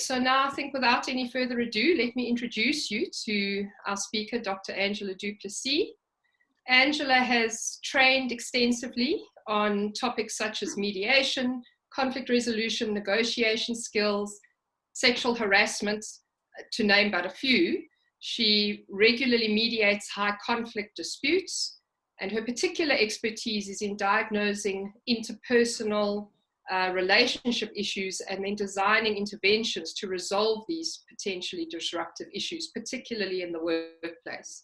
so now I think without any further ado, let me introduce you to our speaker, Dr. Angela du Plessis. Angela has trained extensively on topics such as mediation, conflict resolution, negotiation skills, sexual harassment, to name but a few. She regularly mediates high conflict disputes, and her particular expertise is in diagnosing interpersonal relationship issues and then designing interventions to resolve these potentially disruptive issues, particularly in the workplace.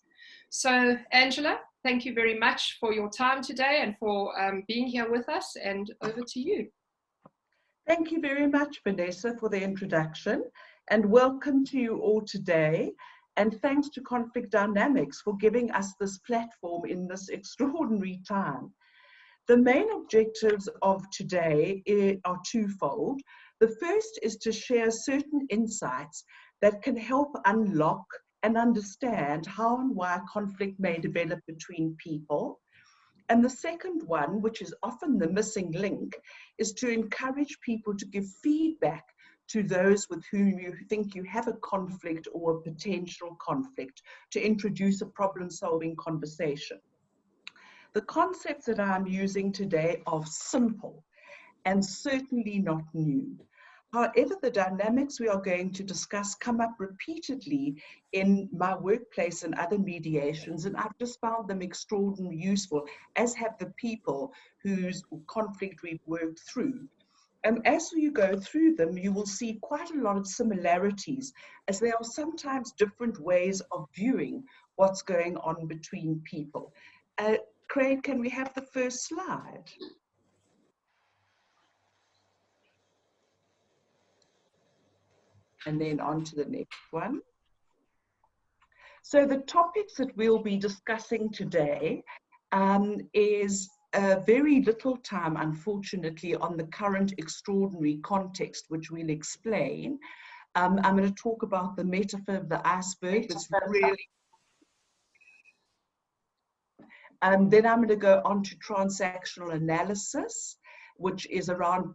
So, Angela, thank you very much for your time today and for being here with us, and over to you. Thank you very much, Vanessa, for the introduction, and welcome to you all today. And thanks to Conflict Dynamics for giving us this platform in this extraordinary time. The main objectives of today are twofold. The first is to share certain insights that can help unlock and understand how and why conflict may develop between people. And the second one, which is often the missing link, is to encourage people to give feedback to those with whom you think you have a conflict or a potential conflict, to introduce a problem-solving conversation. The concepts that I'm using today are simple and certainly not new. However, the dynamics we are going to discuss come up repeatedly in my workplace and other mediations, and I've just found them extraordinarily useful, as have the people whose conflict we've worked through. And as you go through them, you will see quite a lot of similarities, as there are sometimes different ways of viewing what's going on between people. Craig, can we have the first slide? And then on to the next one. So the topics that we'll be discussing today is very little time, unfortunately, on the current extraordinary context, which we'll explain. I'm going to talk about the metaphor of the iceberg. It's really... then I'm going to go on to transactional analysis, which is around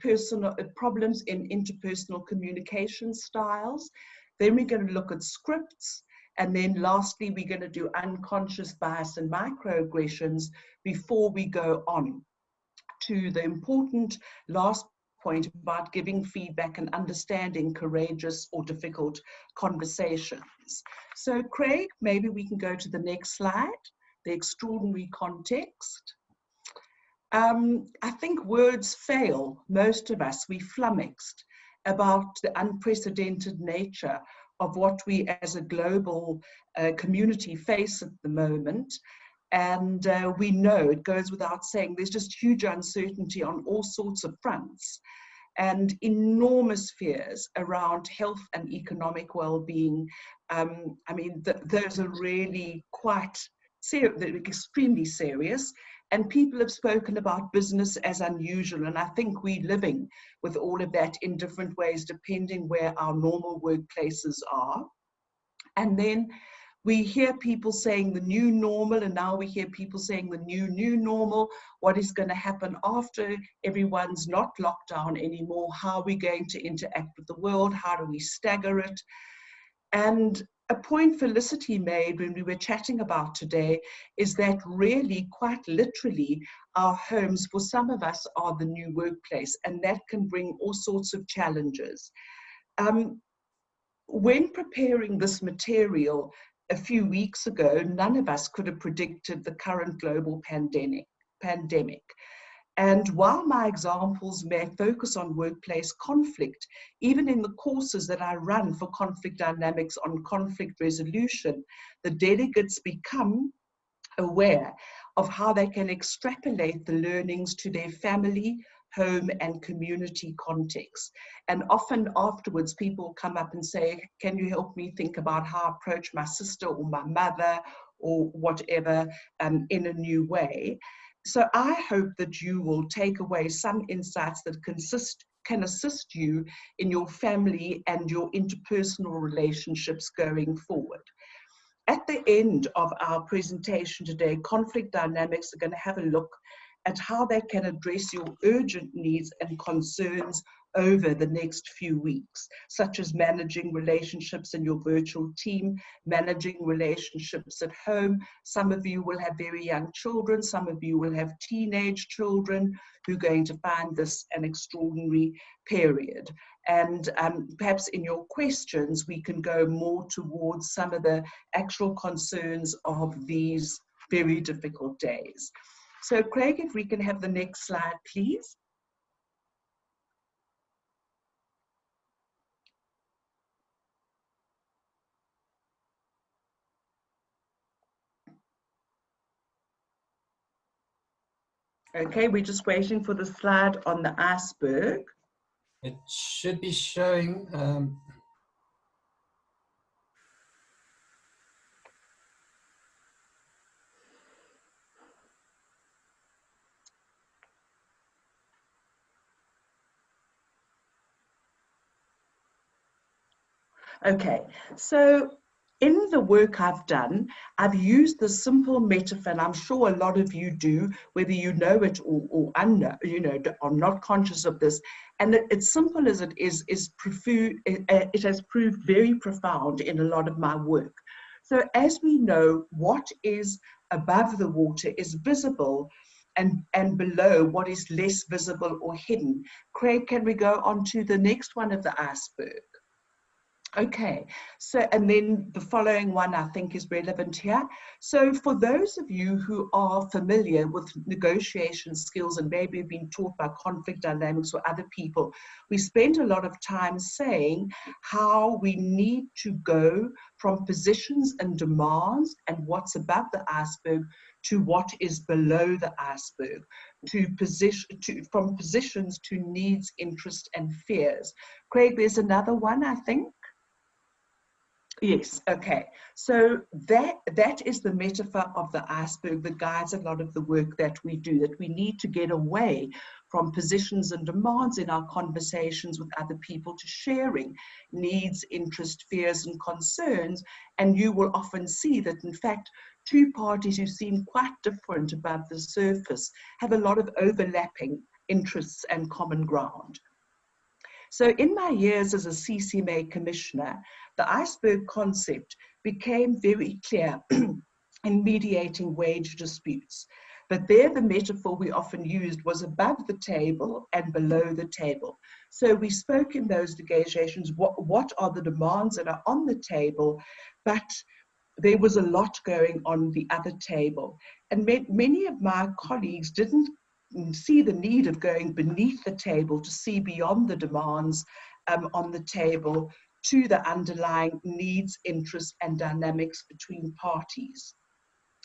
problems in interpersonal communication styles. Then we're going to look at scripts. And then lastly, we're going to do unconscious bias and microaggressions before we go on to the important last point about giving feedback and understanding courageous or difficult conversations. So Craig, maybe we can go to the next slide, the extraordinary context. I think words fail most of us. We flummoxed about the unprecedented nature of what we as a global community face at the moment. And we know, it goes without saying, there's just huge uncertainty on all sorts of fronts and enormous fears around health and economic well-being. I mean, those are really quite serious, they're extremely serious. And people have spoken about business as unusual, and I think we're living with all of that in different ways, depending where our normal workplaces are. And then we hear people saying the new normal, and now we hear people saying the new normal. What is going to happen after everyone's not locked down anymore? How are we going to interact with the world? How do we stagger it? And a point Felicity made when we were chatting about today is that really, quite literally, our homes for some of us are the new workplace, and that can bring all sorts of challenges. When preparing this material a few weeks ago, none of us could have predicted the current global pandemic. And while my examples may focus on workplace conflict, even in the courses that I run for conflict dynamics on conflict resolution, the delegates become aware of how they can extrapolate the learnings to their family, home, and community context. And often afterwards, people come up and say, can you help me think about how I approach my sister or my mother or whatever in a new way? So I hope that you will take away some insights that can assist you in your family and your interpersonal relationships going forward. At the end of our presentation today, Conflict Dynamics are going to have a look at how they can address your urgent needs and concerns over the next few weeks, such as managing relationships in your virtual team, managing relationships at home. Some of you will have very young children, some of you will have teenage children who are going to find this an extraordinary period. And perhaps in your questions, we can go more towards some of the actual concerns of these very difficult days. So Craig, if we can have the next slide, please. Okay, we're just waiting for the slide on the iceberg. It should be showing. Okay, so in the work I've done, I've used the simple metaphor, and I'm sure a lot of you do, whether you know it or unknown, you know, are not conscious of this. And it's simple as it is it has proved very profound in a lot of my work. So as we know, what is above the water is visible, and below what is less visible or hidden. Craig, can we go on to the next one of the iceberg? Okay, so and then the following one I think is relevant here. So for those of you who are familiar with negotiation skills and maybe been taught by conflict dynamics or other people, we spend a lot of time saying how we need to go from positions and demands and what's above the iceberg to what is below the iceberg, from positions to needs, interests, and fears. Craig, there's another one, I think. Yes, okay. So that is the metaphor of the iceberg that guides a lot of the work that we do, that we need to get away from positions and demands in our conversations with other people to sharing needs, interests, fears, and concerns. And you will often see that, in fact, two parties who seem quite different above the surface have a lot of overlapping interests and common ground. So in my years as a CCMA commissioner, the iceberg concept became very clear in mediating wage disputes. But there the metaphor we often used was above the table and below the table. So we spoke in those negotiations, what are the demands that are on the table, but there was a lot going on the other table. And many of my colleagues didn't see the need of going beneath the table to see beyond the demands on the table to the underlying needs, interests, and dynamics between parties.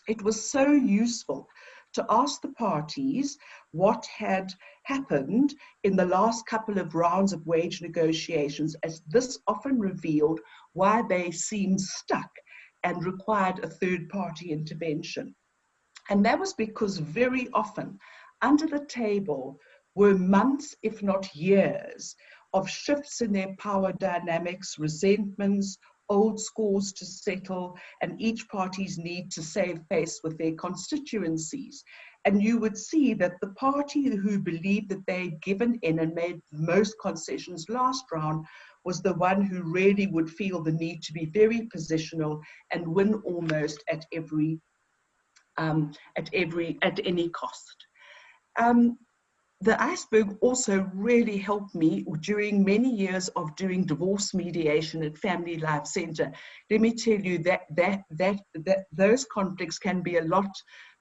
It was so useful to ask the parties what had happened in the last couple of rounds of wage negotiations, as this often revealed why they seemed stuck and required a third-party intervention. And that was because very often under the table were months, if not years, of shifts in their power dynamics, resentments, old scores to settle, and each party's need to save face with their constituencies. And you would see that the party who believed that they'd given in and made most concessions last round was the one who really would feel the need to be very positional and win almost at any cost. The iceberg also really helped me during many years of doing divorce mediation at Family Life Center. Let me tell you that those conflicts can be a lot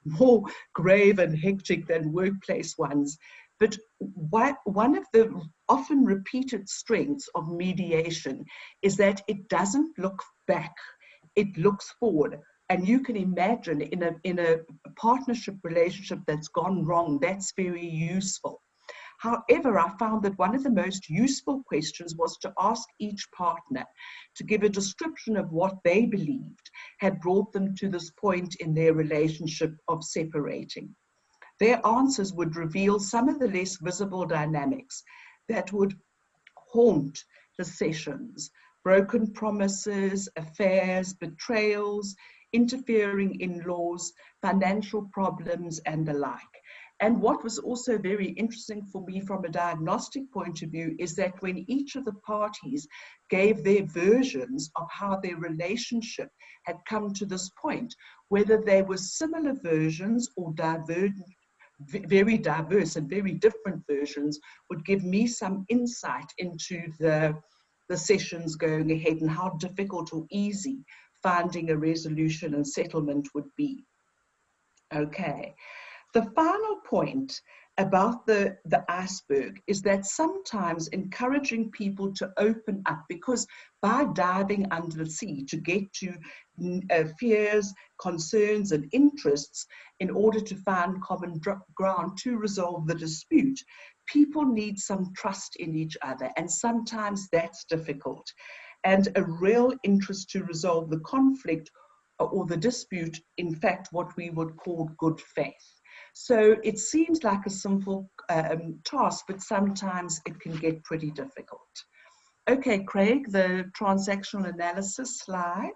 more grave and hectic than workplace ones. But one of the often repeated strengths of mediation is that it doesn't look back, it looks forward. And you can imagine in a partnership relationship that's gone wrong, that's very useful. However, I found that one of the most useful questions was to ask each partner to give a description of what they believed had brought them to this point in their relationship of separating. Their answers would reveal some of the less visible dynamics that would haunt the sessions: broken promises, affairs, betrayals, interfering in-laws, financial problems, and the like. And what was also very interesting for me from a diagnostic point of view is that when each of the parties gave their versions of how their relationship had come to this point, whether they were similar versions or very diverse and very different versions, would give me some insight into the sessions going ahead and how difficult or easy finding a resolution and settlement would be. Okay. The final point about the iceberg is that sometimes encouraging people to open up, because by diving under the sea to get to fears, concerns, and interests in order to find common ground to resolve the dispute, people need some trust in each other, and sometimes that's difficult. And a real interest to resolve the conflict or the dispute, in fact, what we would call good faith. So it seems like a simple task, but sometimes it can get pretty difficult. Okay, Craig, the transactional analysis slide.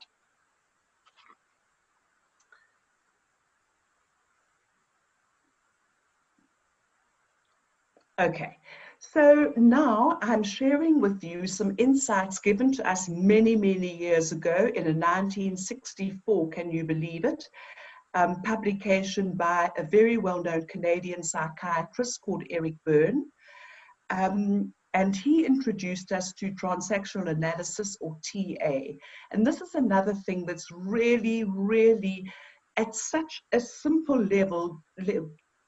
Okay, so now I'm sharing with you some insights given to us many, many years ago in a 1964, can you believe it? Publication by a very well-known Canadian psychiatrist called Eric Byrne. And he introduced us to transactional analysis, or TA. And this is another thing that's really, really at such a simple level,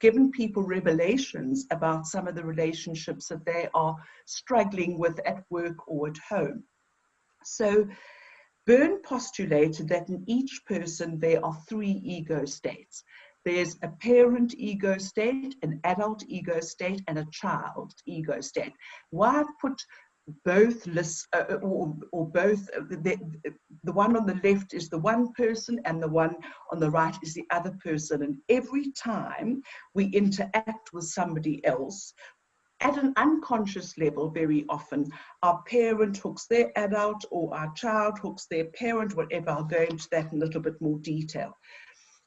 given people revelations about some of the relationships that they are struggling with at work or at home. So Byrne postulated that in each person there are three ego states. There's a parent ego state, an adult ego state, and a child ego state. Why I've put both lists, or both, the one on the left is the one person and the one on the right is the other person. And every time we interact with somebody else, at an unconscious level, very often, our parent hooks their adult or our child hooks their parent, whatever. I'll go into that in a little bit more detail.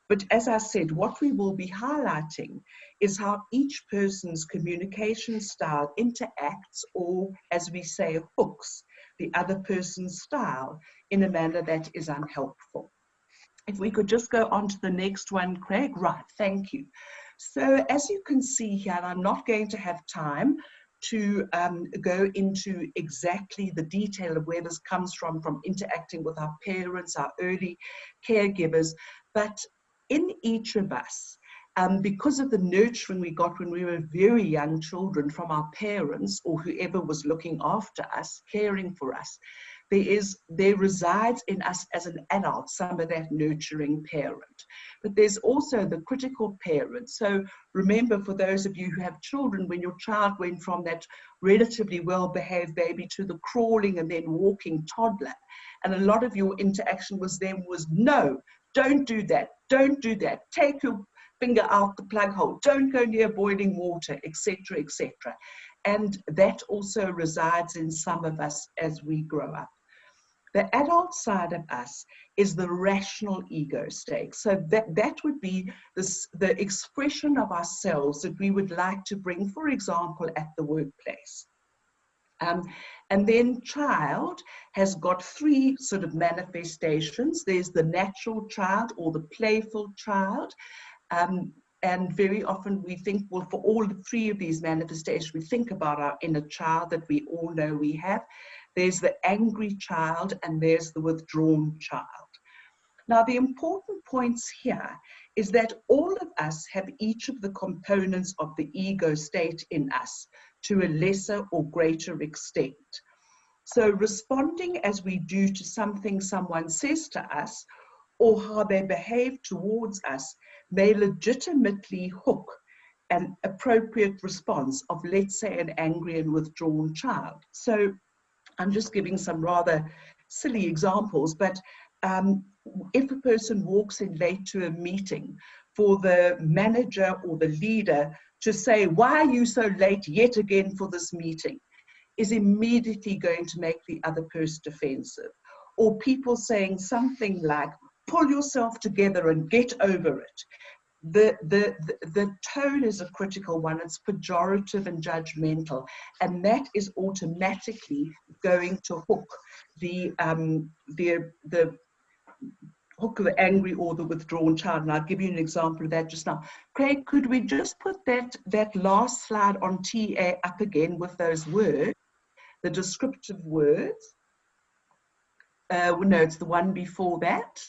But as I said, what we will be highlighting is how each person's communication style interacts, or as we say, hooks the other person's style in a manner that is unhelpful. If we could just go on to the next one, Craig. Right, thank you. So as you can see here, and I'm not going to have time to go into exactly the detail of where this comes from interacting with our parents, our early caregivers, but in each of us, because of the nurturing we got when we were very young children from our parents or whoever was looking after us, caring for us, there resides in us as an adult some of that nurturing parent. But there's also the critical parent. So remember, for those of you who have children, when your child went from that relatively well-behaved baby to the crawling and then walking toddler, and a lot of your interaction with them was, no, don't do that, don't do that, take your finger out the plug hole, don't go near boiling water, etc., etc. And that also resides in some of us as we grow up. The adult side of us is the rational ego state. So that would be the expression of ourselves that we would like to bring, for example, at the workplace. And then child has got three sort of manifestations. There's the natural child or the playful child. And very often we think, well, for all three of these manifestations, we think about our inner child that we all know we have. There's the angry child and there's the withdrawn child. Now, the important points here is that all of us have each of the components of the ego state in us to a lesser or greater extent. So responding as we do to something someone says to us or how they behave towards us may legitimately hook an appropriate response of, let's say, an angry and withdrawn child. So I'm just giving some rather silly examples, but if a person walks in late to a meeting, for the manager or the leader to say, why are you so late yet again for this meeting, is immediately going to make the other person defensive. Or people saying something like, pull yourself together and get over it. the tone is a critical one. It's pejorative and judgmental, and that is automatically going to hook the hook of the angry or the withdrawn child. And I'll give you an example of that just now. Craig, could we just put that last slide on TA up again with those words, the descriptive words? No, it's the one before that.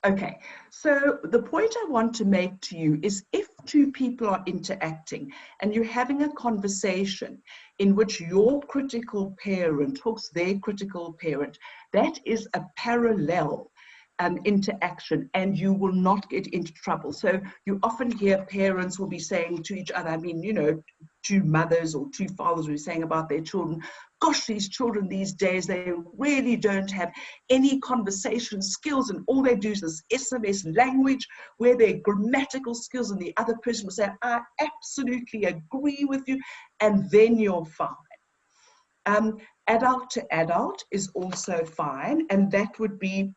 Okay, so the point I want to make to you is if two people are interacting and you're having a conversation in which your critical parent hooks their critical parent, that is a parallel interaction, and you will not get into trouble. So you often hear parents will be saying to each other, I mean, you know, two mothers or two fathers will be saying about their children, gosh, these children these days, they really don't have any conversation skills, and all they do is this SMS language where their grammatical skills, and the other person will say, I absolutely agree with you, and then you're fine. Adult to adult is also fine, and that would be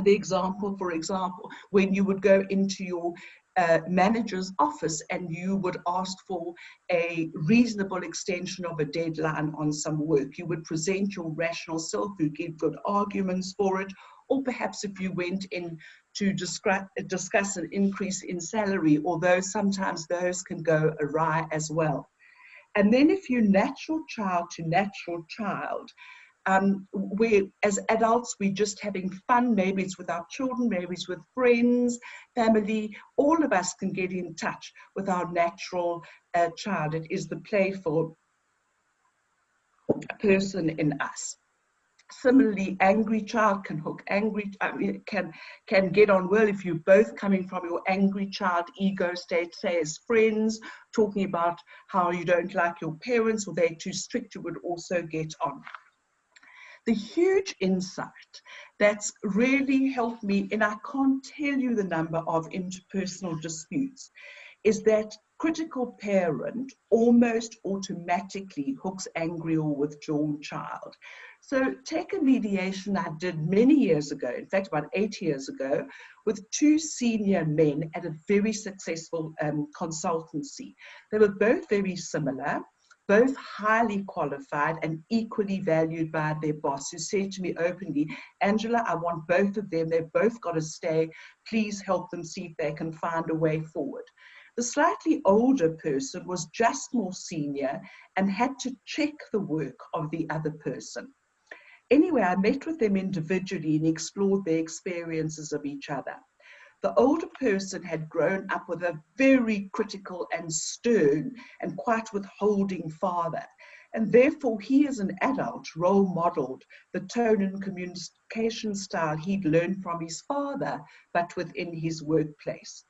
the example, for example, when you would go into your manager's office and you would ask for a reasonable extension of a deadline on some work. You would present your rational self, you give good arguments for it, or perhaps if you went in to discuss an increase in salary, although sometimes those can go awry as well. And then if you're natural child to natural child, where as adults we're just having fun, maybe it's with our children, maybe it's with friends, family, all of us can get in touch with our natural child. It is the playful person in us. Similarly, angry child can hook can get on well if you're both coming from your angry child ego state, say as friends, talking about how you don't like your parents or they're too strict, you would also get on. The huge insight that's really helped me, and I can't tell you the number of interpersonal disputes, is that critical parent almost automatically hooks angry or withdrawn child. So take a mediation I did many years ago, in fact about 8 years ago, with two senior men at a very successful consultancy. They were both very similar, both highly qualified and equally valued by their boss, who said to me openly, Angela, I want both of them. They've both got to stay. Please help them see if they can find a way forward. The slightly older person was just more senior and had to check the work of the other person. Anyway, I met with them individually and explored their experiences of each other. The older person had grown up with a very critical and stern and quite withholding father. And therefore, he as an adult role modeled the tone and communication style he'd learned from his father, but within his workplace.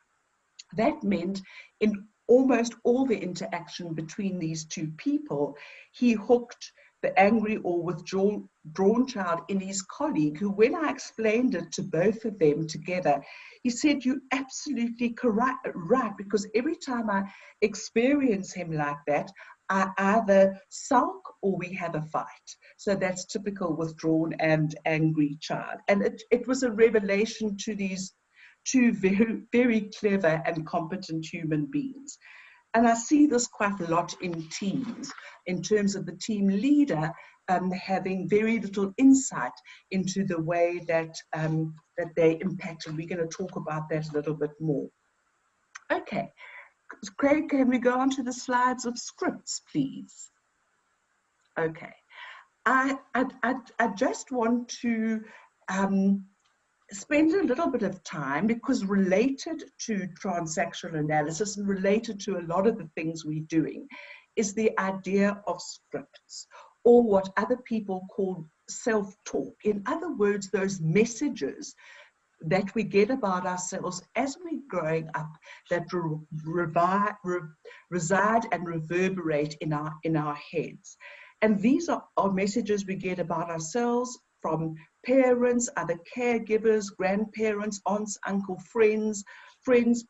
That meant in almost all the interaction between these two people, he hooked the angry or withdrawn child in his colleague, who, when I explained it to both of them together, he said, you're absolutely right, because every time I experience him like that, I either sulk or we have a fight. So that's typical withdrawn and angry child. And it was a revelation to these two very, very clever and competent human beings. And I see this quite a lot in teams, in terms of the team leader having very little insight into the way that, that they impact. And we're going to talk about that a little bit more. Okay, Craig, can we go on to the slides of scripts, please? Okay, I just want to spend a little bit of time, because related to transactional analysis and related to a lot of the things we're doing is the idea of scripts, or what other people call self-talk. In other words, those messages that we get about ourselves as we're growing up that reside and reverberate in our heads. And these are messages we get about ourselves from parents, other caregivers, grandparents, aunts, uncles, friends,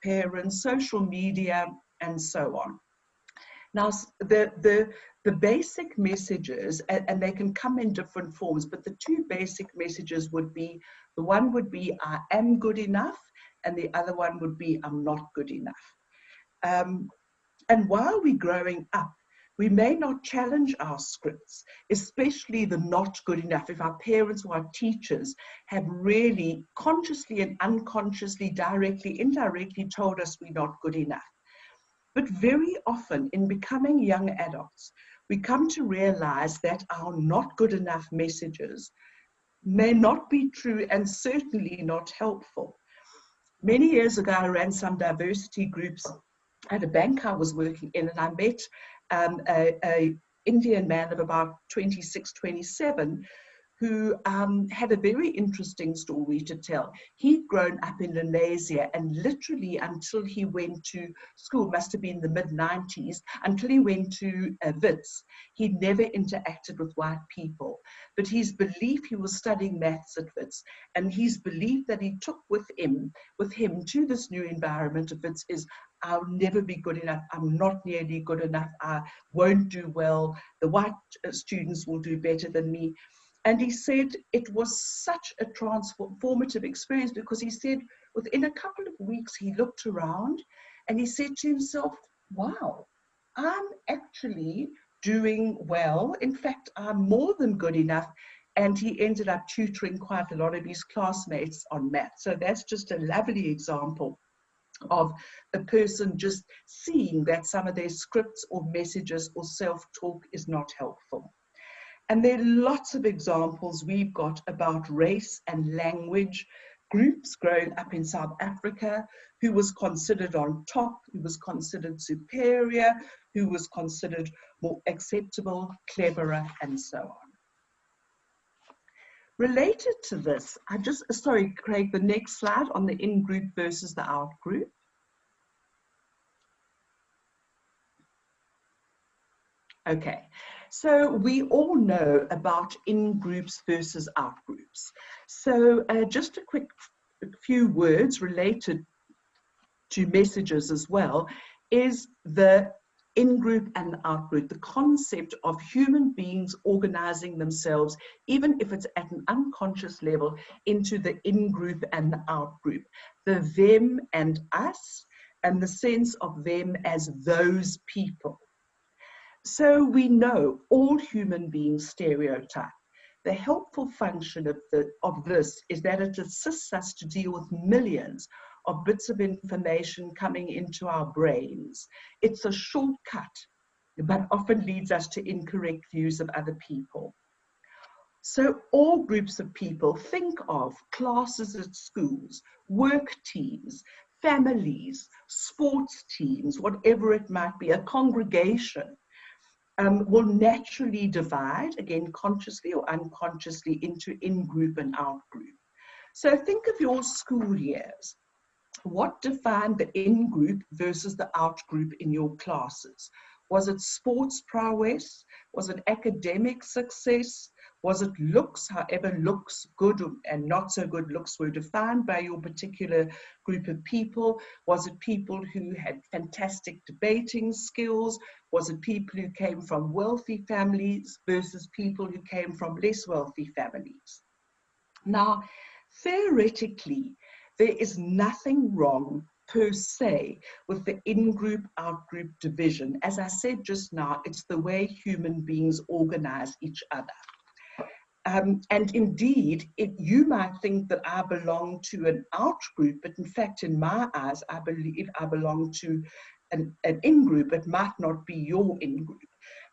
parents, social media, and so on. Now, the basic messages, and they can come in different forms, but the two basic messages would be, the one would be, I am good enough, and the other one would be, I'm not good enough. And while we're growing up, we may not challenge our scripts, especially the not good enough, if our parents or our teachers have really consciously and unconsciously, directly, indirectly told us we're not good enough. But very often in becoming young adults, we come to realize that our not good enough messages may not be true and certainly not helpful. Many years ago, I ran some diversity groups at a bank I was working in, and I met an Indian man of about 26, 27, who had a very interesting story to tell. He'd grown up in Indonesia, and literally until he went to school, must have been the mid-90s, until he went to Wits, he'd never interacted with white people. But his belief, he was studying maths at Wits, and his belief that he took with him to this new environment of Wits is, I'll never be good enough, I'm not nearly good enough, I won't do well, the white students will do better than me. And he said it was such a transformative experience, because he said within a couple of weeks he looked around and he said to himself, wow, I'm actually doing well. In fact, I'm more than good enough. And he ended up tutoring quite a lot of his classmates on math. So that's just a lovely example of a person just seeing that some of their scripts or messages or self-talk is not helpful. And there are lots of examples we've got about race and language groups growing up in South Africa, who was considered on top, who was considered superior, who was considered more acceptable, cleverer, and so on. Related to this, sorry, Craig, the next slide on the in-group versus the out-group. Okay, so we all know about in-groups versus out-groups. So just a quick few words related to messages as well is the in-group and the out-group, the concept of human beings organizing themselves, even if it's at an unconscious level, into the in-group and the out-group, the them and us, and the sense of them as those people. So we know all human beings stereotype. The helpful function of this is that it assists us to deal with millions of bits of information coming into our brains. It's a shortcut, but often leads us to incorrect views of other people. So all groups of people, think of classes at schools, work teams, families, sports teams, whatever it might be, a congregation, will naturally divide, again, consciously or unconsciously, into in-group and out-group. So think of your school years. What defined the in-group versus the out-group in your classes? Was it sports prowess? Was it academic success? Was it looks, however looks, good and not so good looks, were defined by your particular group of people? Was it people who had fantastic debating skills? Was it people who came from wealthy families versus people who came from less wealthy families? Now, theoretically, there is nothing wrong per se with the in-group, out-group division. As I said just now, it's the way human beings organize each other. And indeed, you might think that I belong to an out-group, but in fact, in my eyes, I believe I belong to an in-group. It might not be your in-group.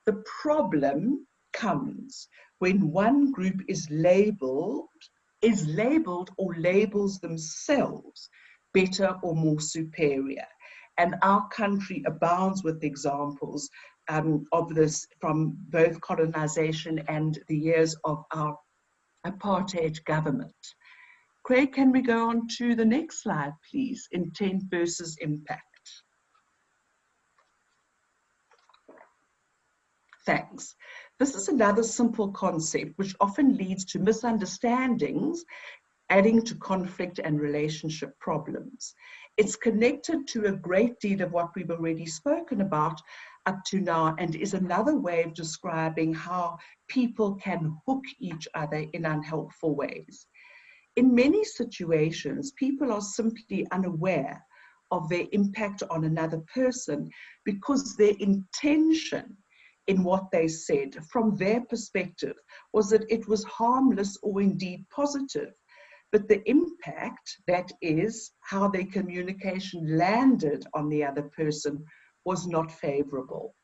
The problem comes when one group is labeled or labels themselves better or more superior. And our country abounds with examples of this from both colonization and the years of our apartheid government. Craig, can we go on to the next slide, please? Intent versus impact. Thanks. This is another simple concept which often leads to misunderstandings, adding to conflict and relationship problems. It's connected to a great deal of what we've already spoken about up to now, and is another way of describing how people can hook each other in unhelpful ways. In many situations, people are simply unaware of their impact on another person because their intention in what they said from their perspective was that it was harmless or indeed positive. But the impact, that is, how their communication landed on the other person, was not favorable.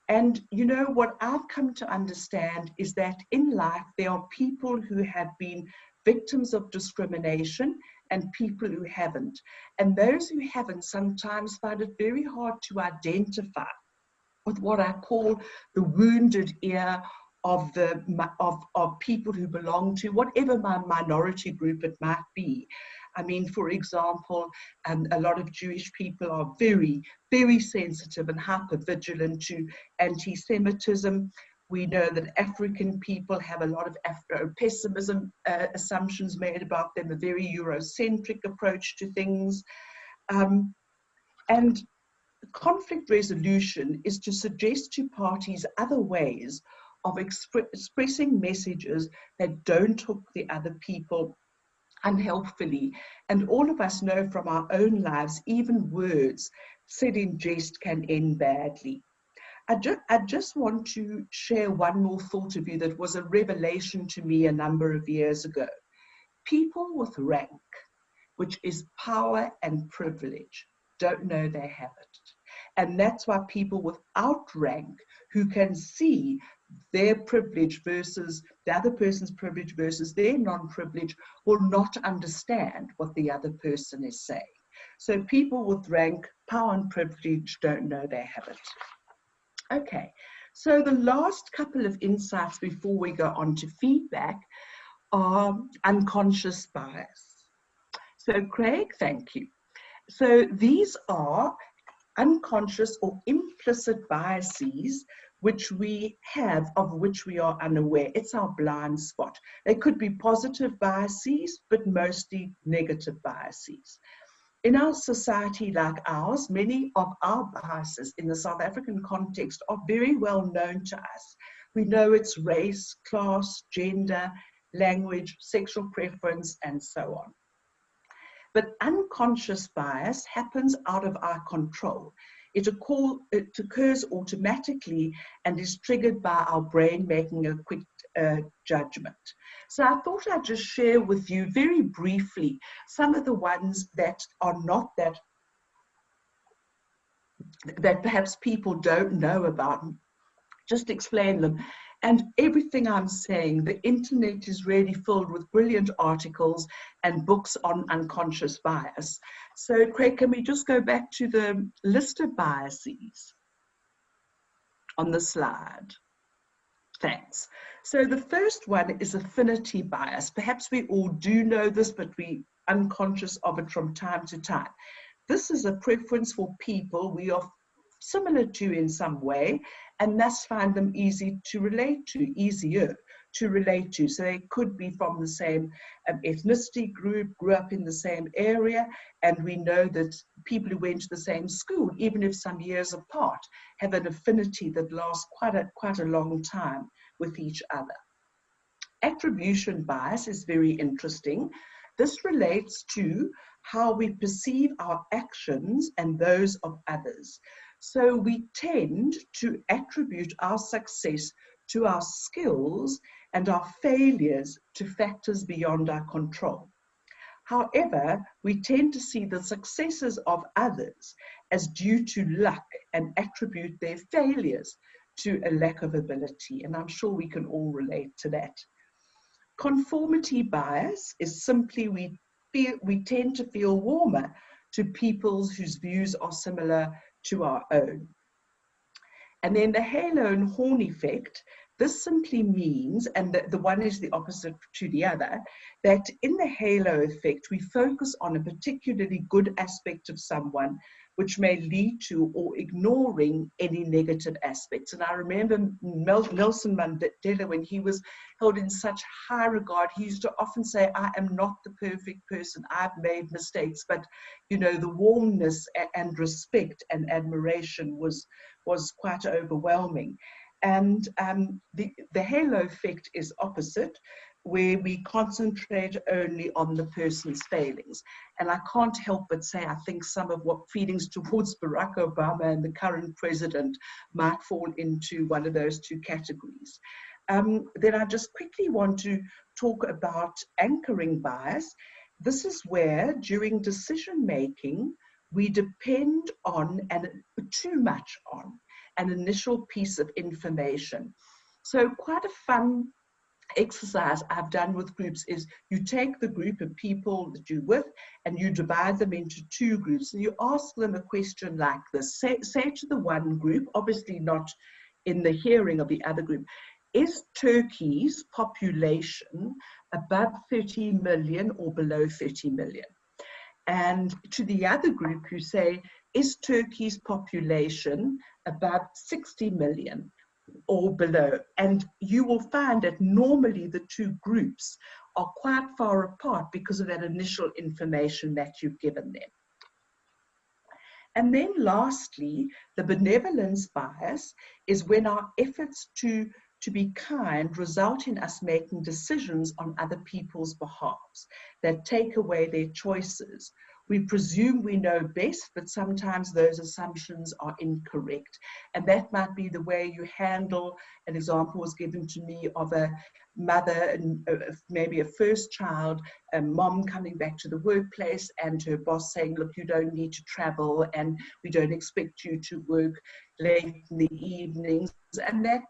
And you know, what I've come to understand is that in life, there are people who have been victims of discrimination and people who haven't. And those who haven't sometimes find it very hard to identify with what I call the wounded ear of people who belong to whatever my minority group it might be. I mean, for example, a lot of Jewish people are very, very sensitive and hyper-vigilant to anti-Semitism. We know that African people have a lot of Afro-pessimism assumptions made about them, a very Eurocentric approach to things. And conflict resolution is to suggest to parties other ways of expressing messages that don't hook the other people unhelpfully. And all of us know from our own lives, even words said in jest can end badly. I just want to share one more thought of you that was a revelation to me a number of years ago. People with rank, which is power and privilege, don't know they have it. And that's why people without rank, who can see their privilege versus the other person's privilege versus their non-privilege, will not understand what the other person is saying. So people with rank, power and privilege don't know they have it. Okay, so the last couple of insights before we go on to feedback are unconscious bias. So Craig, thank you. So these are unconscious or implicit biases which we have, of which we are unaware. It's our blind spot. They could be positive biases, but mostly negative biases. In our society like ours, many of our biases in the South African context are very well known to us. We know it's race, class, gender, language, sexual preference, and so on. But unconscious bias happens out of our control. It occurs automatically and is triggered by our brain making a quick judgment. So I thought I'd just share with you very briefly some of the ones that are not that perhaps people don't know about. Just explain them. And everything I'm saying, the internet is really filled with brilliant articles and books on unconscious bias. So Craig, can we just go back to the list of biases on the slide? Thanks. So the first one is affinity bias. Perhaps we all do know this, but we're unconscious of it from time to time. This is a preference for people we are similar to in some way, and thus find them easier to relate to. So they could be from the same ethnicity group, grew up in the same area, and we know that people who went to the same school, even if some years apart, have an affinity that lasts quite a long time with each other. Attribution bias is very interesting. This relates to how we perceive our actions and those of others. So we tend to attribute our success to our skills and our failures to factors beyond our control. However, we tend to see the successes of others as due to luck and attribute their failures to a lack of ability. And I'm sure we can all relate to that. Conformity bias is simply we tend to feel warmer to people whose views are similar to our own. And then the halo and horn effect, this simply means, and the one is the opposite to the other, that in the halo effect, we focus on a particularly good aspect of someone, which may lead to or ignoring any negative aspects. And I remember Nelson Mandela, when he was held in such high regard, he used to often say, I am not the perfect person, I've made mistakes, but you know, the warmness and respect and admiration was was quite overwhelming. And the halo effect is opposite, where we concentrate only on the person's failings. And I can't help but say, I think some of what feelings towards Barack Obama and the current president might fall into one of those two categories. Then I just quickly want to talk about anchoring bias. This is where, during decision making, we depend on, and too much on, an initial piece of information. So quite a fun exercise I've done with groups is you take the group of people that you're with and you divide them into two groups, and you ask them a question like this. Say to the one group, obviously not in the hearing of the other group, is Turkey's population above 30 million or below 30 million? And to the other group, you say, is Turkey's population above 60 million or below? And you will find that normally the two groups are quite far apart because of that initial information that you've given them. And then lastly, the benevolence bias is when our efforts to be kind result in us making decisions on other people's behalves that take away their choices. We presume we know best, but sometimes those assumptions are incorrect. And that might be the way you handle, an example was given to me of a mother and maybe a first child, a mom coming back to the workplace and her boss saying, look, you don't need to travel and we don't expect you to work late in the evenings. And that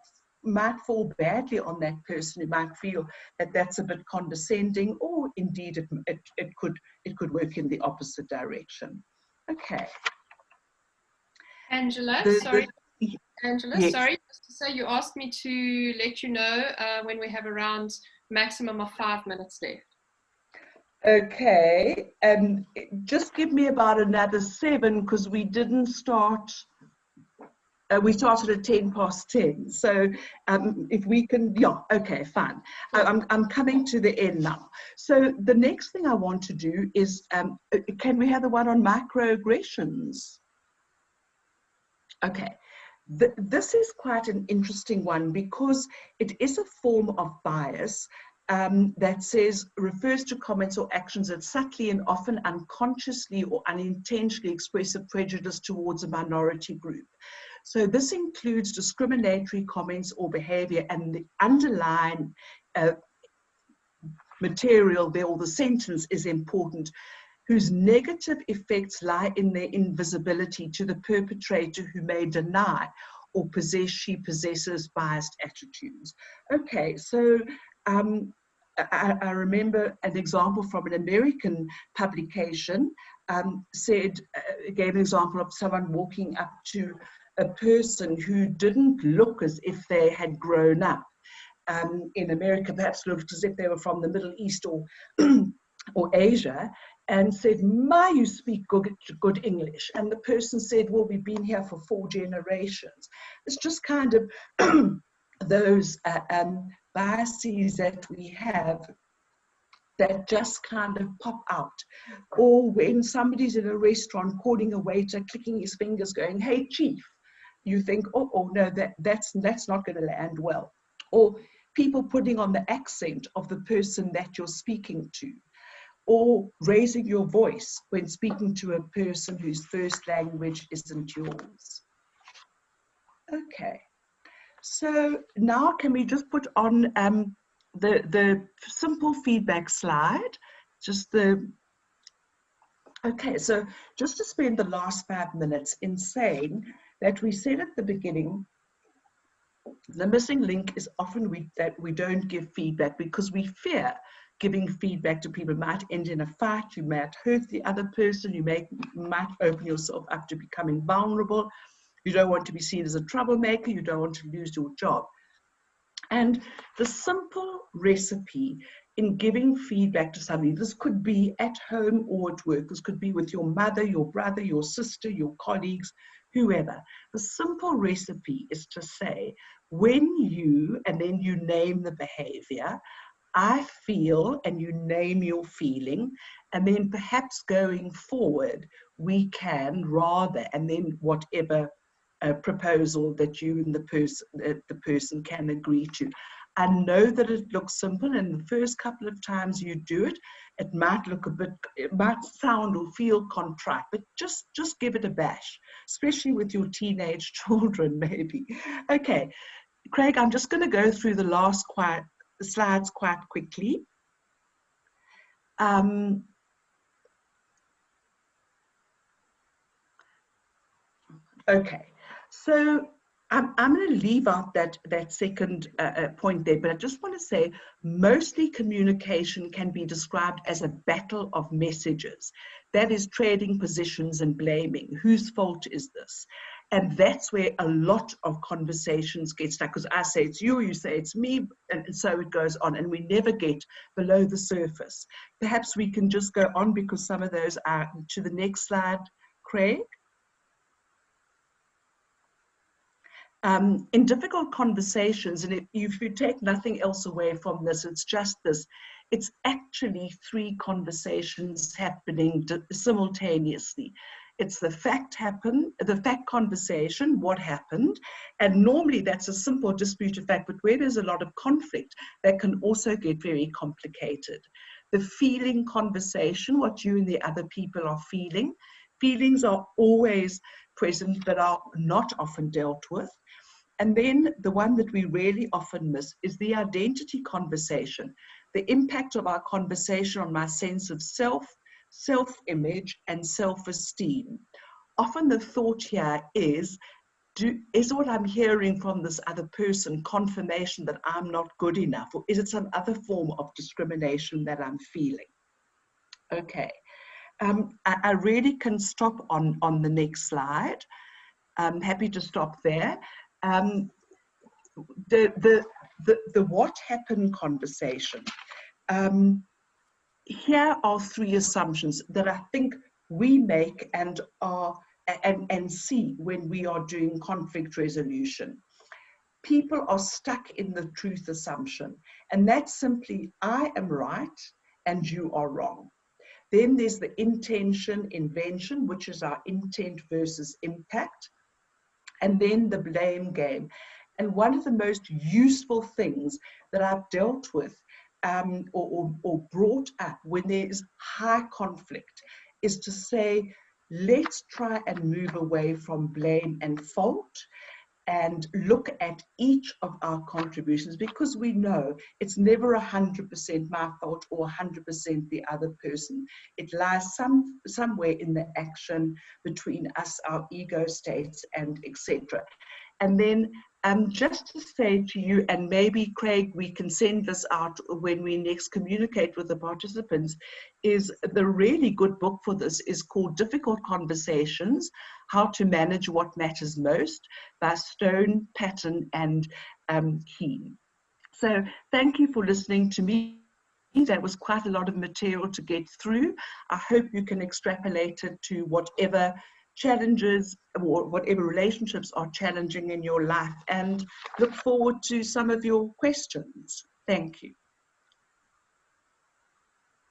might fall badly on that person who might feel that that's a bit condescending, or indeed it could work in the opposite direction. Okay. Angela, Yes. sorry, just to say, you asked me to let you know when we have around maximum of 5 minutes left. Okay, just give me about another 7 because we didn't start. We started at 10:10, so if we can, yeah, okay, fine. I'm coming to the end now. So the next thing I want to do is, can we have the one on microaggressions? Okay, this is quite an interesting one because it is a form of bias that refers to comments or actions that subtly and often unconsciously or unintentionally express a prejudice towards a minority group. So this includes discriminatory comments or behavior, and the underlying material there, or the sentence, is important, whose negative effects lie in their invisibility to the perpetrator, who may deny or she possesses biased attitudes. Okay, so I remember an example from an American publication gave an example of someone walking up to a person who didn't look as if they had grown up in America, perhaps looked as if they were from the Middle East or or Asia, and said, "My, you speak good English." And the person said, "Well, we've been here for 4 generations." It's just kind of those biases that we have that just kind of pop out. Or when somebody's in a restaurant calling a waiter, clicking his fingers, going, "Hey, chief," you think, oh no, that's not going to land well. Or people putting on the accent of the person that you're speaking to, or raising your voice when speaking to a person whose first language isn't yours. Okay, so now can we just put on the simple feedback slide, okay, so just to spend the last 5 minutes in saying that we said at the beginning, the missing link is often that we don't give feedback because we fear giving feedback to people. It might end in a fight, you might hurt the other person, you might open yourself up to becoming vulnerable, you don't want to be seen as a troublemaker, you don't want to lose your job. And the simple recipe in giving feedback to somebody, this could be at home or at work, this could be with your mother, your brother, your sister, your colleagues, whoever. The simple recipe is to say, when you, and then you name the behavior, "I feel," and you name your feeling, and then perhaps going forward, we can rather, and then whatever proposal that you and the person can agree to. I know that it looks simple, and the first couple of times you do it, it might look it might sound or feel contrite, but just give it a bash, especially with your teenage children, maybe. Okay, Craig, I'm just going to go through the last slides quite quickly. Okay, so I'm going to leave out that second point there, but I just want to say mostly communication can be described as a battle of messages. That is trading positions and blaming. Whose fault is this? And that's where a lot of conversations get stuck, because I say it's you, you say it's me, and so it goes on, and we never get below the surface. Perhaps we can just go on, because some of those are to the next slide, Craig. In difficult conversations, and if you take nothing else away from this, it's just this, it's actually three conversations happening simultaneously. It's the fact conversation, what happened, and normally that's a simple dispute of fact, but where there's a lot of conflict, that can also get very complicated. The feeling conversation, what you and the other people are feeling. Feelings are always present, but are not often dealt with. And then the one that we really often miss is the identity conversation, the impact of our conversation on my sense of self, self-image, and self-esteem. Often the thought here is what I'm hearing from this other person confirmation that I'm not good enough, or is it some other form of discrimination that I'm feeling? Okay, I really can stop on the next slide. I'm happy to stop there. The what happened conversation. Here are three assumptions that I think we make and see when we are doing conflict resolution. People are stuck in the truth assumption, and that's simply I am right and you are wrong. Then there's the intention invention, which is our intent versus impact. And then the blame game. And one of the most useful things that I've dealt with or brought up when there is high conflict is to say, let's try and move away from blame and fault and look at each of our contributions, because we know it's never 100% my fault or 100% the other person. It lies somewhere in the action between us, our ego states, and etc. And then just to say to you, and maybe Craig, we can send this out when we next communicate with the participants, is the really good book for this is called Difficult Conversations, How to Manage What Matters Most by Stone, Patton, and Keane. So thank you for listening to me. That was quite a lot of material to get through. I hope you can extrapolate it to whatever challenges or whatever relationships are challenging in your life, and look forward to some of your questions. Thank you.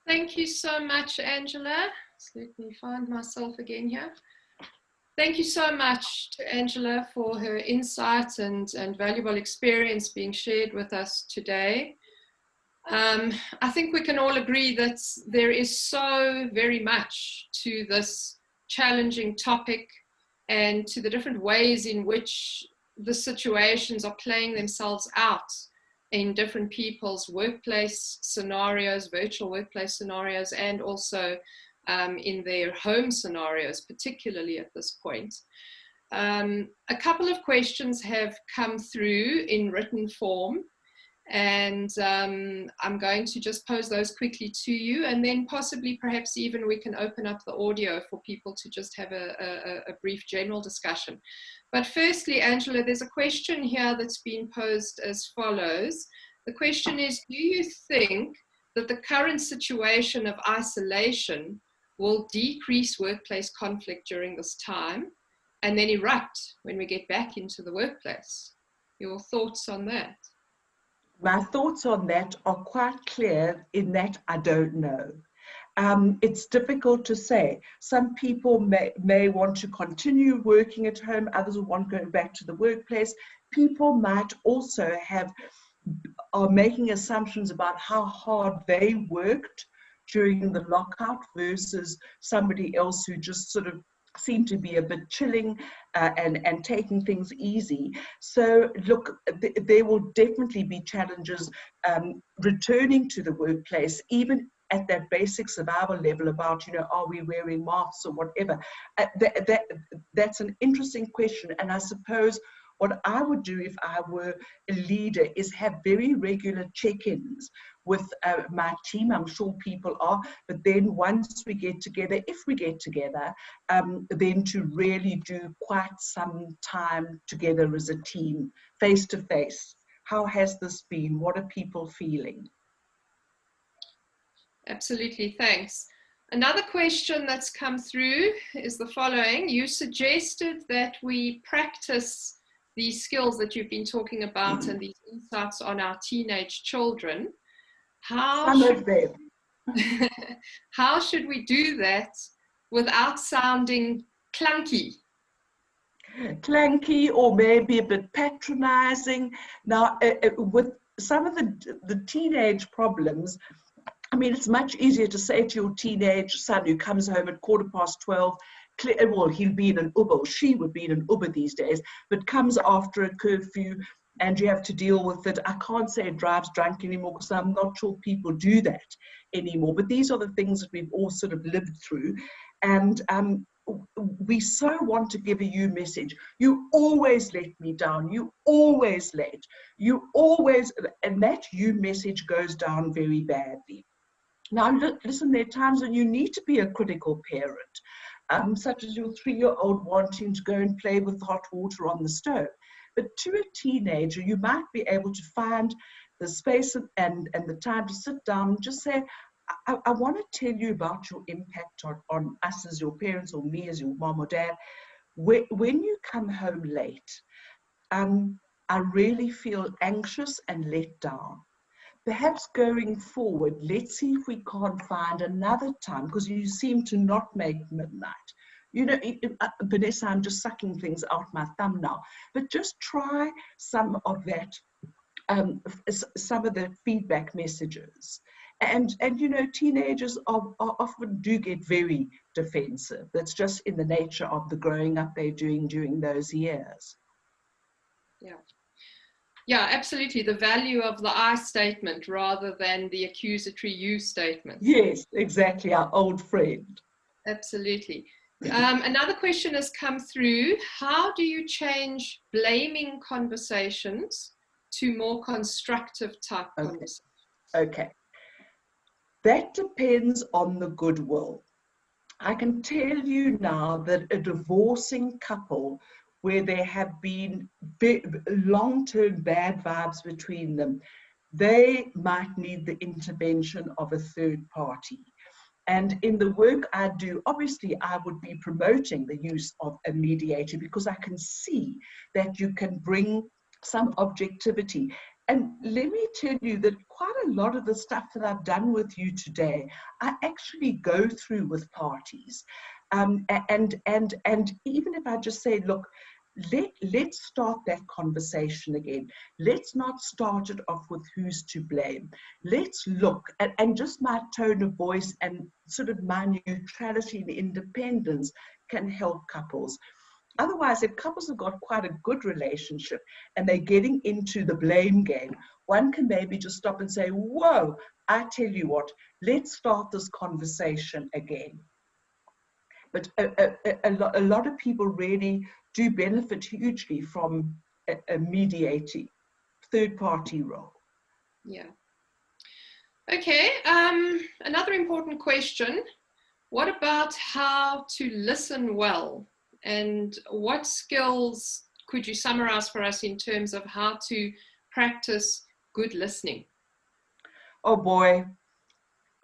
Thank you so much, Angela. So let me find myself again here. Thank you so much to Angela for her insight and valuable experience being shared with us today. I think we can all agree that there is so very much to this challenging topic and to the different ways in which the situations are playing themselves out in different people's workplace scenarios, virtual workplace scenarios, and also in their home scenarios, particularly at this point. A couple of questions have come through in written form, and I'm going to just pose those quickly to you, and then possibly perhaps even we can open up the audio for people to just have a brief general discussion. But firstly, Angela, there's a question here that's been posed as follows. The question is, do you think that the current situation of isolation will decrease workplace conflict during this time and then erupt when we get back into the workplace? Your thoughts on that? My thoughts on that are quite clear in that I don't know. It's difficult to say. Some people may want to continue working at home, others will want to go back to the workplace. People might also are making assumptions about how hard they worked during the lockout versus somebody else who just sort of seemed to be a bit chilling and taking things easy. So look, there will definitely be challenges returning to the workplace, even at that basic survival level about, you know, are we wearing masks or whatever. That's an interesting question. And I suppose what I would do if I were a leader is have very regular check-ins with my team. I'm sure people are, but then once we get together, if we get together, then to really do quite some time together as a team, face to face. How has this been? What are people feeling? Absolutely, thanks. Another question that's come through is the following. You suggested that we practice these skills that you've been talking about and these insights on our teenage children. How should we do that without sounding clunky? Clanky or maybe a bit patronizing. Now, with some of the teenage problems, I mean, it's much easier to say to your teenage son who comes home at 12:15, well, he'll be in an Uber, or she would be in an Uber these days, but comes after a curfew and you have to deal with it. I can't say it drives drunk anymore because I'm not sure people do that anymore, but these are the things that we've all sort of lived through. And we so want to give a you message. You always let me down. You always late. You always, and that you message goes down very badly. Now, listen, there are times when you need to be a critical parent, such as your 3-year-old wanting to go and play with hot water on the stove. But to a teenager, you might be able to find the space and the time to sit down and just say, I want to tell you about your impact on us as your parents or me as your mom or dad. When you come home late, I really feel anxious and let down. Perhaps going forward, let's see if we can't find another time, because you seem to not make midnight. You know, Vanessa, I'm just sucking things out my thumb now, but just try some of that, some of the feedback messages. And you know, teenagers are often do get very defensive. That's just in the nature of the growing up they're doing during those years. Yeah. Yeah, absolutely. The value of the I statement rather than the accusatory you statement. Yes, exactly. Our old friend. Absolutely. Another question has come through. How do you change blaming conversations to more constructive type conversations? Okay. That depends on the goodwill. I can tell you now that a divorcing couple where there have been long-term bad vibes between them, they might need the intervention of a third party. And in the work I do, obviously I would be promoting the use of a mediator because I can see that you can bring some objectivity. And let me tell you that quite a lot of the stuff that I've done with you today, I actually go through with parties. And even if I just say, look, let's start that conversation again. Let's not start it off with who's to blame. Let's look at, and just my tone of voice and sort of my neutrality and independence can help couples. Otherwise, if couples have got quite a good relationship and they're getting into the blame game, one can maybe just stop and say, whoa, I tell you what, let's start this conversation again. But a lot of people really do benefit hugely from a mediating third-party role. Yeah. Okay, another important question. What about how to listen well? And what skills could you summarize for us in terms of how to practice good listening? Oh boy,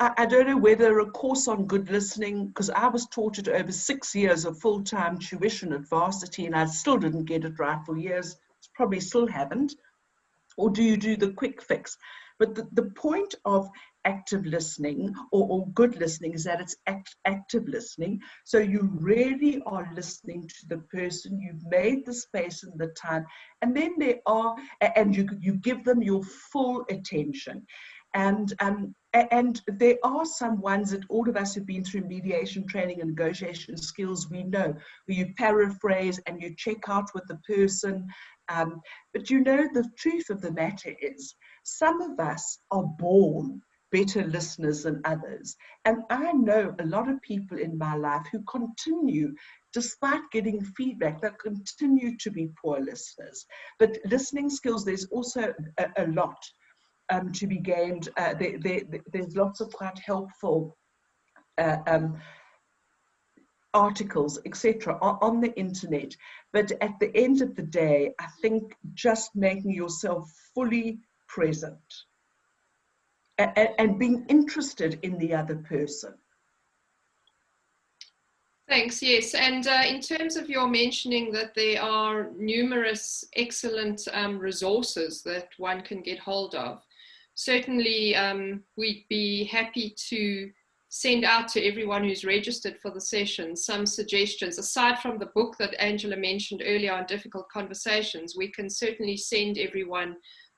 I don't know whether a course on good listening, because I was taught it over 6 years of full-time tuition at varsity and I still didn't get it right for years, probably still haven't. Or do you do the quick fix? But the point of active listening or good listening is that it's active listening. So you really are listening to the person, you've made the space and the time, and then and you give them your full attention. And there are some ones that all of us who've been through mediation training and negotiation skills, we know, where you paraphrase and you check out with the person. But you know, the truth of the matter is, some of us are born better listeners than others. And I know a lot of people in my life who continue, despite getting feedback, they continue to be poor listeners. But listening skills, there's also a lot to be gained. There's lots of quite helpful articles, etc., on the internet. But at the end of the day, I think just making yourself fully present and being interested in the other person. Thanks, yes. And in terms of your mentioning that there are numerous excellent resources that one can get hold of, certainly we'd be happy to send out to everyone who's registered for the session some suggestions. Aside from the book that Angela mentioned earlier on Difficult Conversations, we can certainly send everyone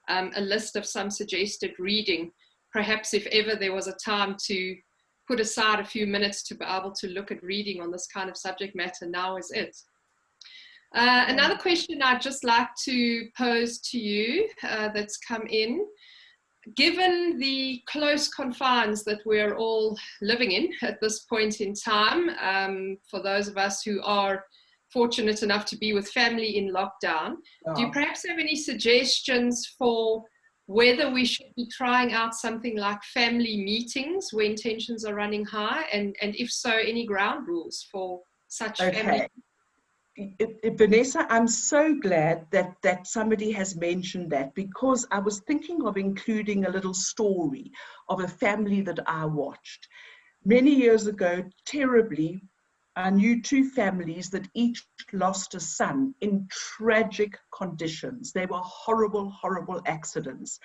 a list of some suggested reading. Perhaps if ever there was a time to put aside a few minutes to be able to look at reading on this kind of subject matter, now is it. Another question I'd just like to pose to you that's come in. Given the close confines that we're all living in at this point in time, for those of us who are fortunate enough to be with family in lockdown, do you perhaps have any suggestions for whether we should be trying out something like family meetings when tensions are running high, and if so, any ground rules for such family? Vanessa, I'm so glad that somebody has mentioned that, because I was thinking of including a little story of a family that I watched. Many years ago, terribly, I knew two families that each lost a son in tragic conditions. They were horrible, horrible accidents.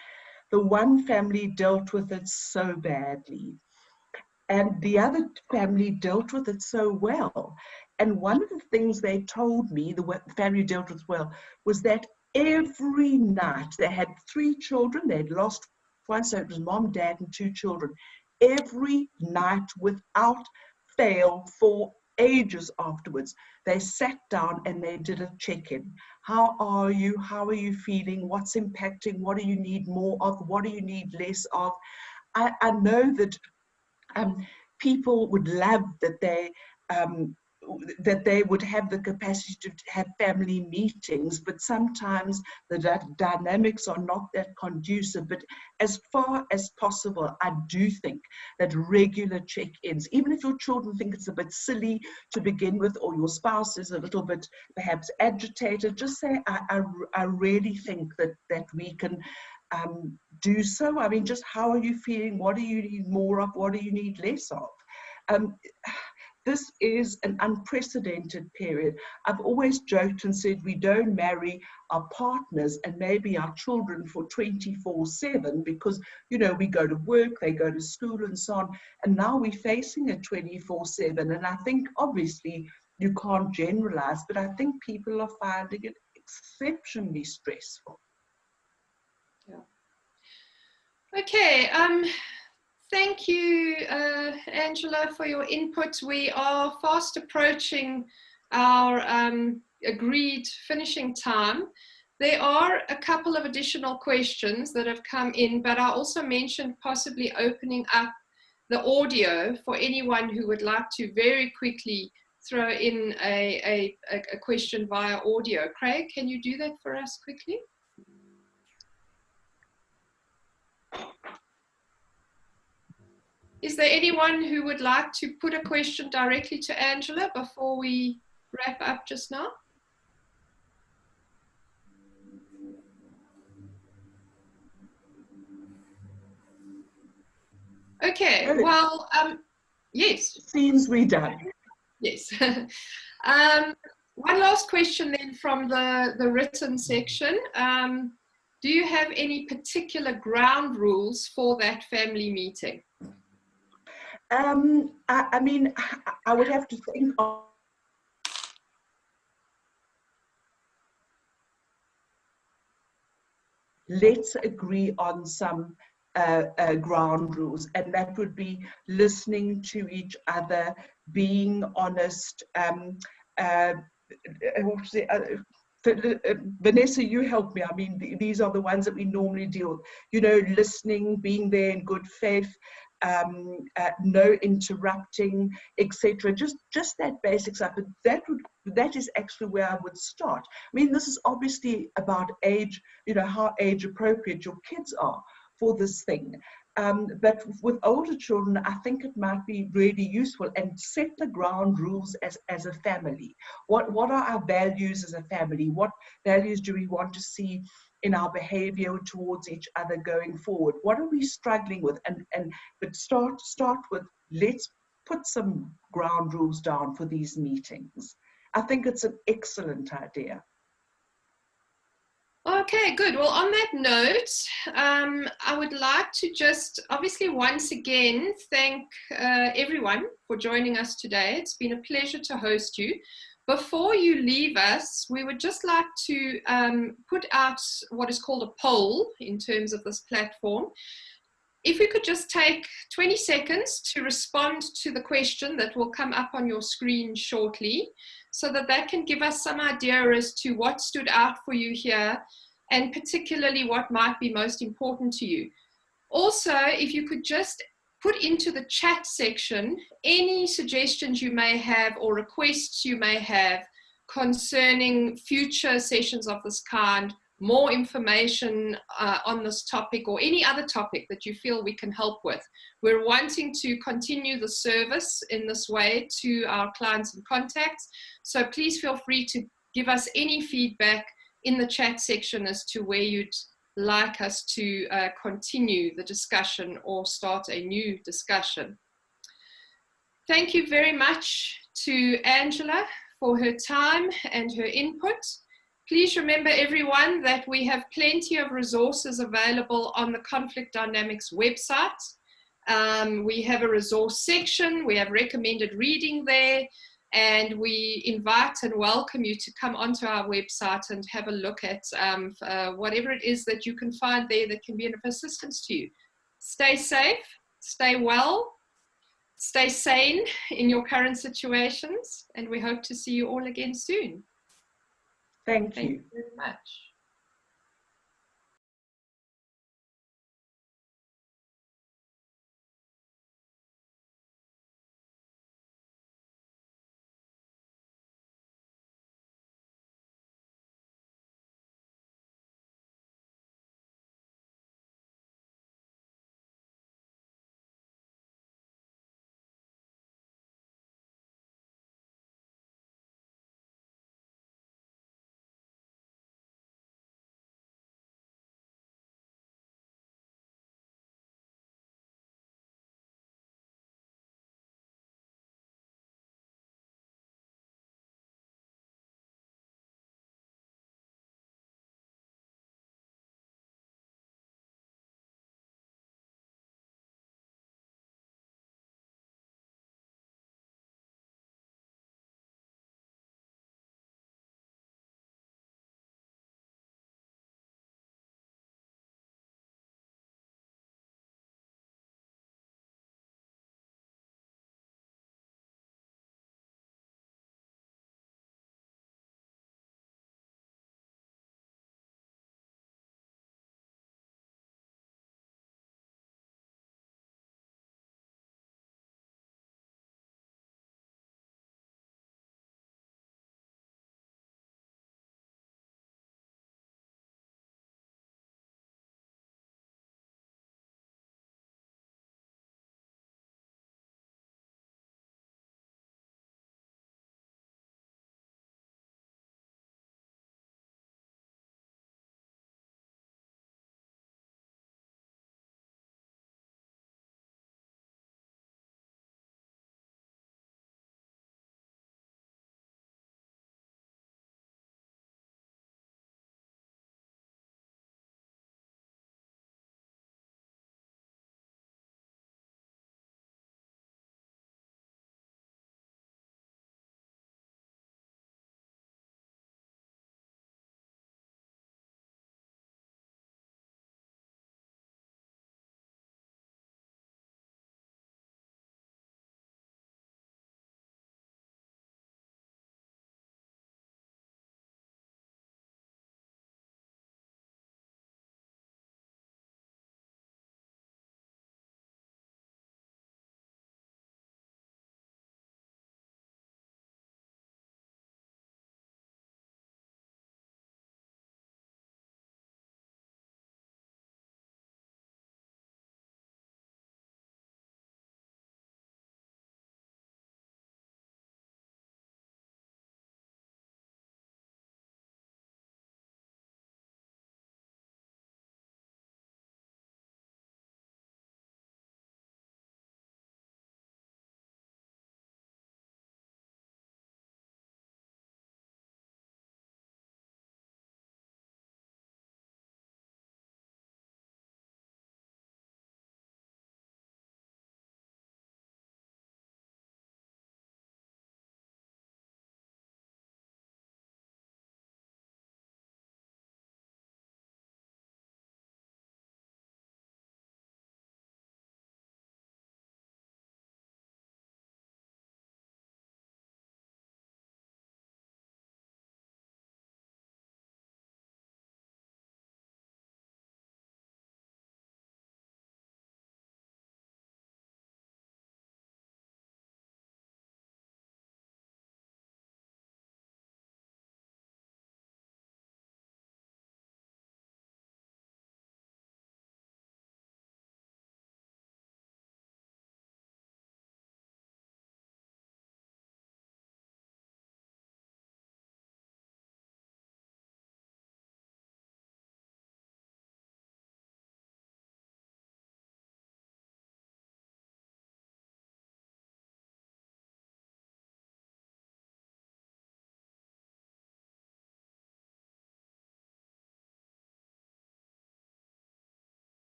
The one family dealt with it so badly, and the other family dealt with it so well. And one of the things they told me, the family dealt with well, was that every night, they had 3 children, they'd lost one, so it was mom, dad, and 2 children. Every night, without fail, for ages afterwards, they sat down and they did a check-in. How are you? How are you feeling? What's impacting? What do you need more of? What do you need less of? I know that people would love that they would have the capacity to have family meetings, but sometimes the dynamics are not that conducive. But as far as possible, I do think that regular check-ins, even if your children think it's a bit silly to begin with, or your spouse is a little bit perhaps agitated, just say, I really think that we can do so. I mean, just how are you feeling? What do you need more of? What do you need less of? This is an unprecedented period. I've always joked and said we don't marry our partners and maybe our children for 24/7, because, you know, we go to work, they go to school and so on. And now we're facing it 24/7. And I think obviously you can't generalize, but I think people are finding it exceptionally stressful. Yeah. Okay. Thank you, Angela, for your input. We are fast approaching our agreed finishing time. There are a couple of additional questions that have come in, but I also mentioned possibly opening up the audio for anyone who would like to very quickly throw in a question via audio. Craig, can you do that for us quickly? Is there anyone who would like to put a question directly to Angela before we wrap up just now? Okay, well, yes. Seems we done. Yes. One last question then from the written section. do you have any particular ground rules for that family meeting? I mean, I would have to think of let's agree on some ground rules, and that would be listening to each other, being honest. Vanessa, you help me. I mean, these are the ones that we normally deal with. You know, listening, being there in good faith, no interrupting, etc. Just that basic stuff. But that is actually where I would start. I mean, this is obviously about age, you know, how age appropriate your kids are for this thing. But with older children, I think it might be really useful, and set the ground rules as a family. What are our values as a family? What values do we want to see in our behavior towards each other going forward? What are we struggling with? But start with, let's put some ground rules down for these meetings. I think it's an excellent idea. Okay, good. Well, on that note, I would like to just obviously once again thank everyone for joining us today. It's been a pleasure to host you. Before you leave us, we would just like to put out what is called a poll in terms of this platform. If we could just take 20 seconds to respond to the question that will come up on your screen shortly, so that can give us some idea as to what stood out for you here, and particularly what might be most important to you. Also, if you could just put into the chat section any suggestions you may have or requests you may have concerning future sessions of this kind, more information on this topic or any other topic that you feel we can help with. We're wanting to continue the service in this way to our clients and contacts, so please feel free to give us any feedback in the chat section as to where you'd like us to continue the discussion or start a new discussion. Thank you very much to Angela for her time and her input. Please remember, everyone, that we have plenty of resources available on the Conflict Dynamics website. We have a resource section, we have recommended reading there, and we invite and welcome you to come onto our website and have a look at whatever it is that you can find there that can be of assistance to you. Stay safe, stay well, stay sane in your current situations, and we hope to see you all again soon. Thank you very much.